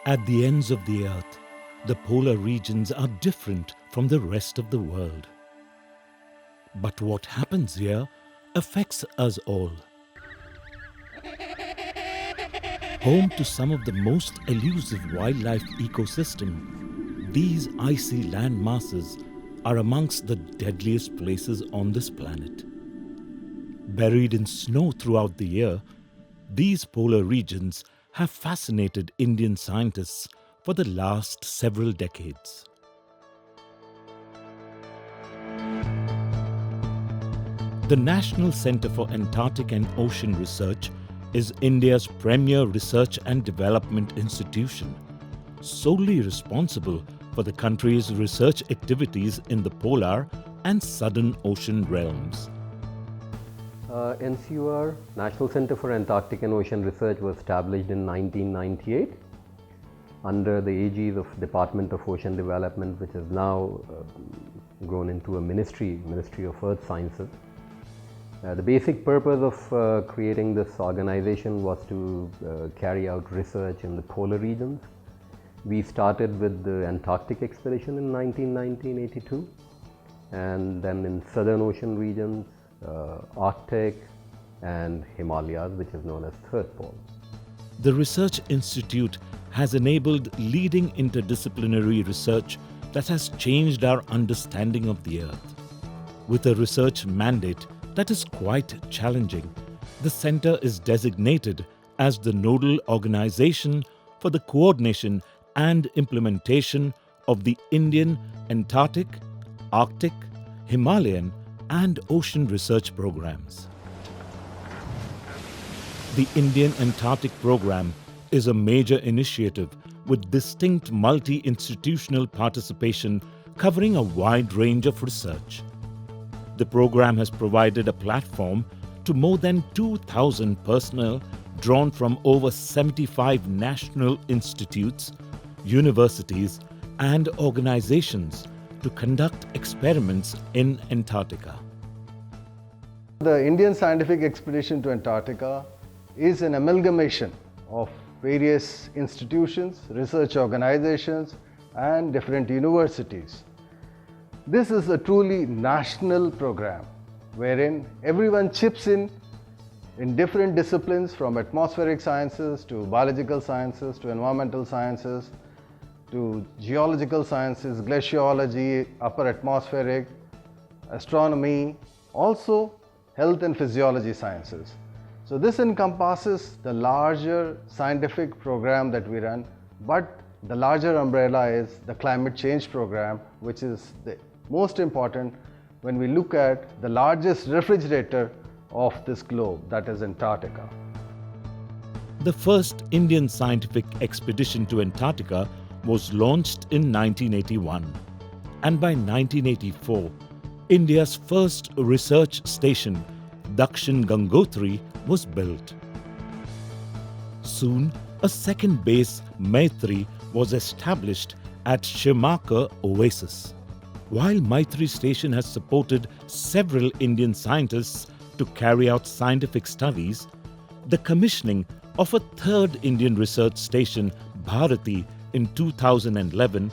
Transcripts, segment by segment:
At the ends of the earth, the polar regions are different from the rest of the world. But what happens here affects us all. Home to some of the most elusive wildlife ecosystem, these icy land masses are amongst the deadliest places on this planet. Buried in snow throughout the year, these polar regions have fascinated Indian scientists for the last several decades. The National Centre for Antarctic and Ocean Research is India's premier research and development institution, solely responsible for the country's research activities in the polar and southern ocean realms. NCOR, National Centre for Antarctic and Ocean Research, was established in 1998 under the aegis of Department of Ocean Development, which has now grown into a Ministry of Earth Sciences. The basic purpose of creating this organization was to carry out research in the polar regions. We started with the Antarctic expedition in 1982, and then in southern ocean regions, Arctic and Himalayas, which is known as Third Pole. The Research Institute has enabled leading interdisciplinary research that has changed our understanding of the Earth. With a research mandate that is quite challenging, the Centre is designated as the nodal organization for the coordination and implementation of the Indian Antarctic, Arctic, Himalayan and ocean research programs. The Indian Antarctic Program is a major initiative with distinct multi-institutional participation covering a wide range of research. The program has provided a platform to more than 2,000 personnel drawn from over 75 national institutes, universities and organizations to conduct experiments in Antarctica. The Indian Scientific Expedition to Antarctica is an amalgamation of various institutions, research organizations and different universities. This is a truly national program wherein everyone chips in different disciplines, from atmospheric sciences to biological sciences to environmental sciences to geological sciences, glaciology, upper atmospheric, astronomy, also health and physiology sciences. So this encompasses the larger scientific program that we run, but the larger umbrella is the climate change program, which is the most important when we look at the largest refrigerator of this globe, that is Antarctica. The first Indian scientific expedition to Antarctica was launched in 1981, and by 1984, India's first research station, Dakshin Gangotri, was built. Soon, a second base, Maitri, was established at Shimaka Oasis. While Maitri Station has supported several Indian scientists to carry out scientific studies, the commissioning of a third Indian research station, Bharati, in 2011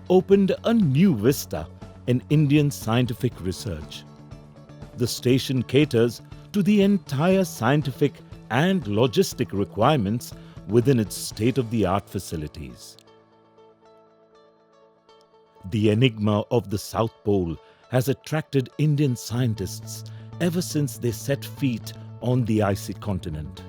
opened a new vista in Indian scientific research. The station caters to the entire scientific and logistic requirements within its state-of-the-art facilities. The enigma of the South Pole has attracted Indian scientists ever since they set feet on the icy continent.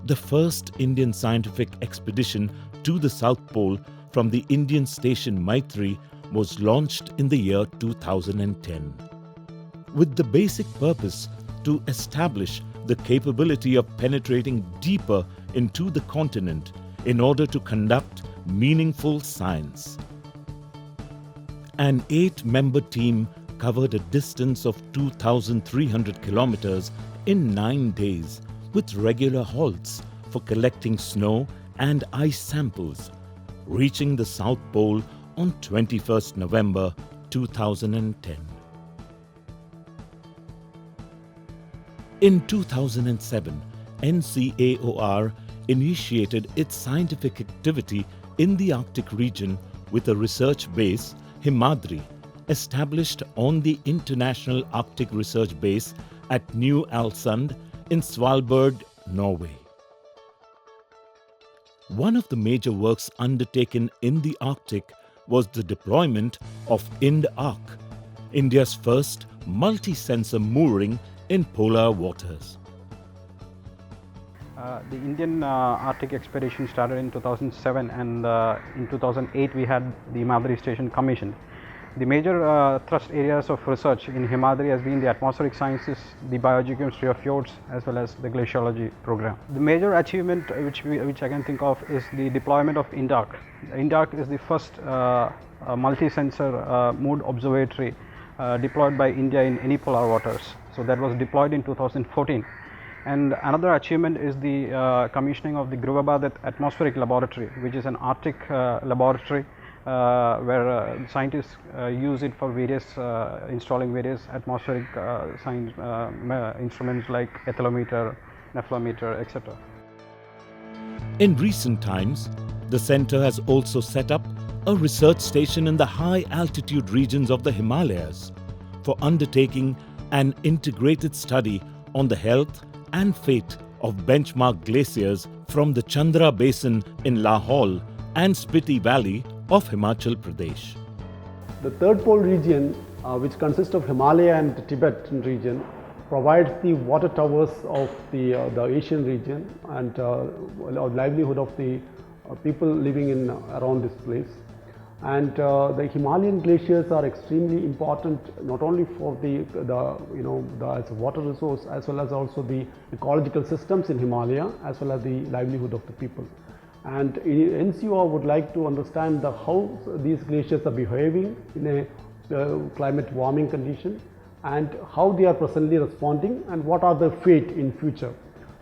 The first Indian scientific expedition to the South Pole from the Indian station Maitri was launched in the year 2010, with the basic purpose to establish the capability of penetrating deeper into the continent in order to conduct meaningful science. An 8-member team covered a distance of 2,300 kilometers in 9 days, with regular halts for collecting snow and ice samples, reaching the South Pole on 21st November 2010. In 2007, NCAOR initiated its scientific activity in the Arctic region with a research base, Himadri, established on the International Arctic Research Base at New Alsund in Svalbard, Norway. One of the major works undertaken in the Arctic was the deployment of IND-ARC, India's first multi-sensor mooring in polar waters. The Indian Arctic expedition started in 2007, and in 2008 we had the Himadri station commissioned. The major thrust areas of research in Himadri has been the atmospheric sciences, the biogeochemistry of fjords, as well as the glaciology program. The major achievement which I can think of is the deployment of IND-ARC. IND-ARC is the first multi-sensor mood observatory deployed by India in any polar waters. So that was deployed in 2014. And another achievement is the commissioning of the Gruvabad Atmospheric Laboratory, which is an Arctic laboratory where scientists use it for various installing various atmospheric science instruments like ethylometer, nephelometer, etc. In recent times, the center has also set up a research station in the high altitude regions of the Himalayas for undertaking an integrated study on the health and fate of benchmark glaciers from the Chandra Basin in Lahaul and Spiti Valley of Himachal Pradesh. The third pole region, which consists of Himalaya and the Tibetan region, provides the water towers of the Asian region and livelihood of the people living in around this place. And the Himalayan glaciers are extremely important not only for as a water resource, as well as also the ecological systems in Himalaya, as well as the livelihood of the people. And NCOR would like to understand how these glaciers are behaving in a climate warming condition, and how they are presently responding, and what are the fate in future.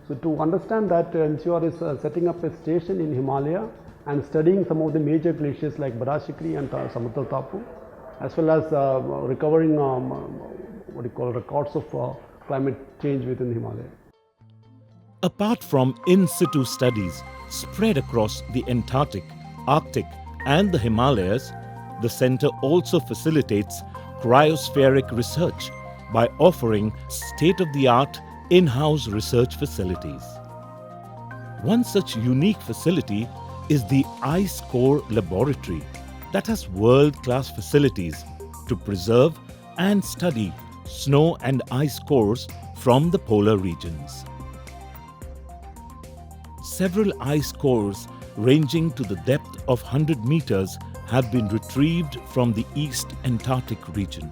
So to understand that, NCOR is setting up a station in Himalaya and studying some of the major glaciers like Barashikri and Samudra Tapu, as well as recovering records of climate change within Himalaya. Apart from in situ studies spread across the Antarctic, Arctic and the Himalayas, the center also facilitates cryospheric research by offering state-of-the-art in-house research facilities. One such unique facility is the Ice Core Laboratory that has world-class facilities to preserve and study snow and ice cores from the polar regions. Several ice cores ranging to the depth of 100 meters have been retrieved from the East Antarctic region.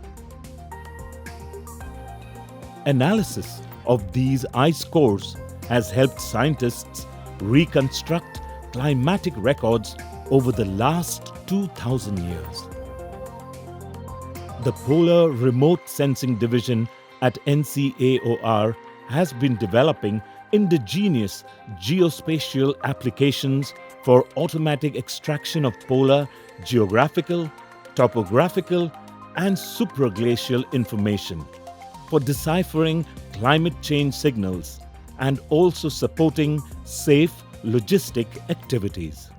Analysis of these ice cores has helped scientists reconstruct climatic records over the last 2,000 years. The Polar Remote Sensing Division at NCAOR has been developing indigenous geospatial applications for automatic extraction of polar geographical, topographical, and supraglacial information for deciphering climate change signals and also supporting safe logistic activities.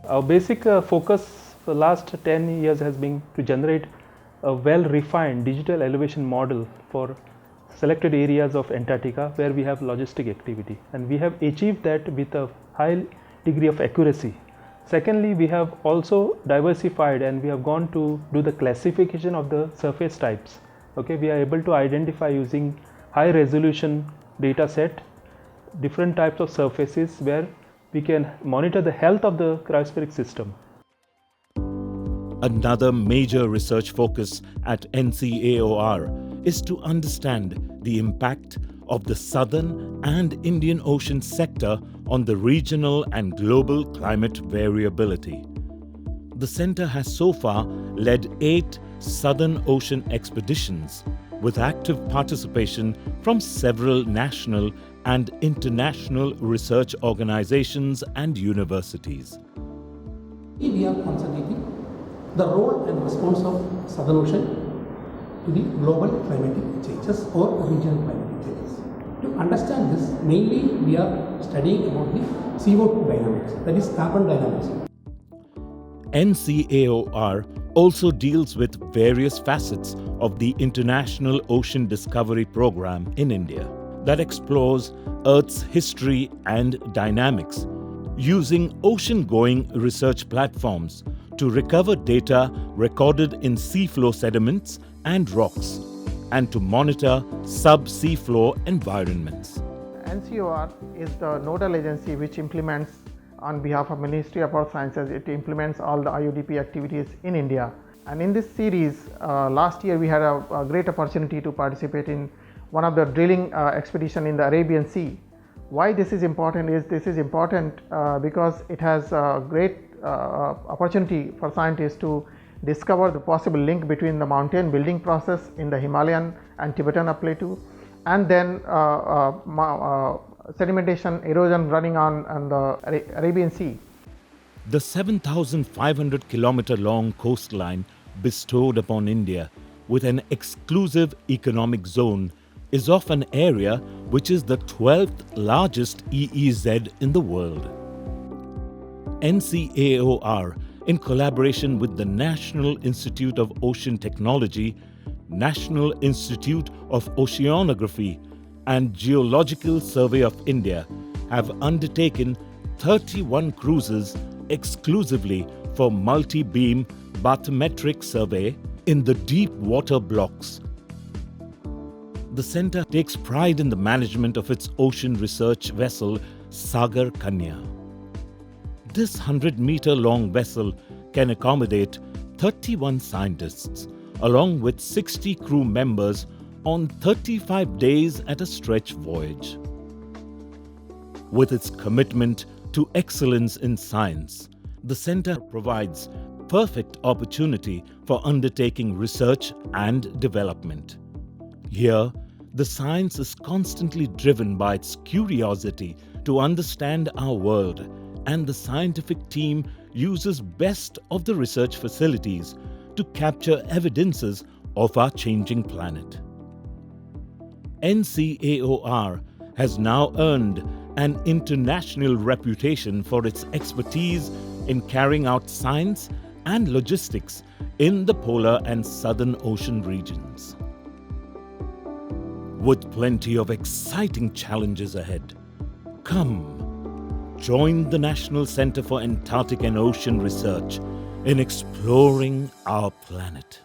Our basic focus for the last 10 years has been to generate a well-refined digital elevation model for selected areas of Antarctica where we have logistic activity, and we have achieved that with a high degree of accuracy. Secondly, we have also diversified and we have gone to do the classification of the surface types. Okay, we are able to identify using high resolution data set different types of surfaces where we can monitor the health of the cryospheric system. Another major research focus at NCAOR is to understand the impact of the Southern and Indian Ocean sector on the regional and global climate variability. The center has so far led 8 Southern Ocean expeditions with active participation from several national and international research organizations and universities. We are concentrating the role and response of Southern Ocean to the global climatic changes or regional climatic changes. To understand this, mainly we are studying about the CO2 dynamics, that is carbon dynamics. NCAOR also deals with various facets of the International Ocean Discovery Program in India that explores Earth's history and dynamics, using ocean-going research platforms to recover data recorded in seafloor sediments and rocks, and to monitor sub-sea floor environments. NCOR is the nodal agency which implements on behalf of Ministry of Earth Sciences. It implements all the IODP activities in India. And in this series, last year we had a great opportunity to participate in one of the drilling expedition in the Arabian Sea. Why this is important is because it has a great opportunity for scientists to discover the possible link between the mountain building process in the Himalayan and Tibetan plateau, and then sedimentation erosion running on the Arabian Sea. The 7,500 kilometer long coastline bestowed upon India with an exclusive economic zone is of an area which is the 12th largest EEZ in the world. NCAOR, in collaboration with the National Institute of Ocean Technology, National Institute of Oceanography, and Geological Survey of India, have undertaken 31 cruises exclusively for multi-beam bathymetric survey in the deep water blocks. The center takes pride in the management of its ocean research vessel Sagar Kanya. This 100-meter-long vessel can accommodate 31 scientists along with 60 crew members on 35 days at a stretch voyage. With its commitment to excellence in science, the center provides perfect opportunity for undertaking research and development. Here, the science is constantly driven by its curiosity to understand our world, and the scientific team uses best of the research facilities to capture evidences of our changing planet. NCAOR has now earned an international reputation for its expertise in carrying out science and logistics in the polar and southern ocean regions. With plenty of exciting challenges ahead, come, join the National Center for Antarctic and Ocean Research in exploring our planet.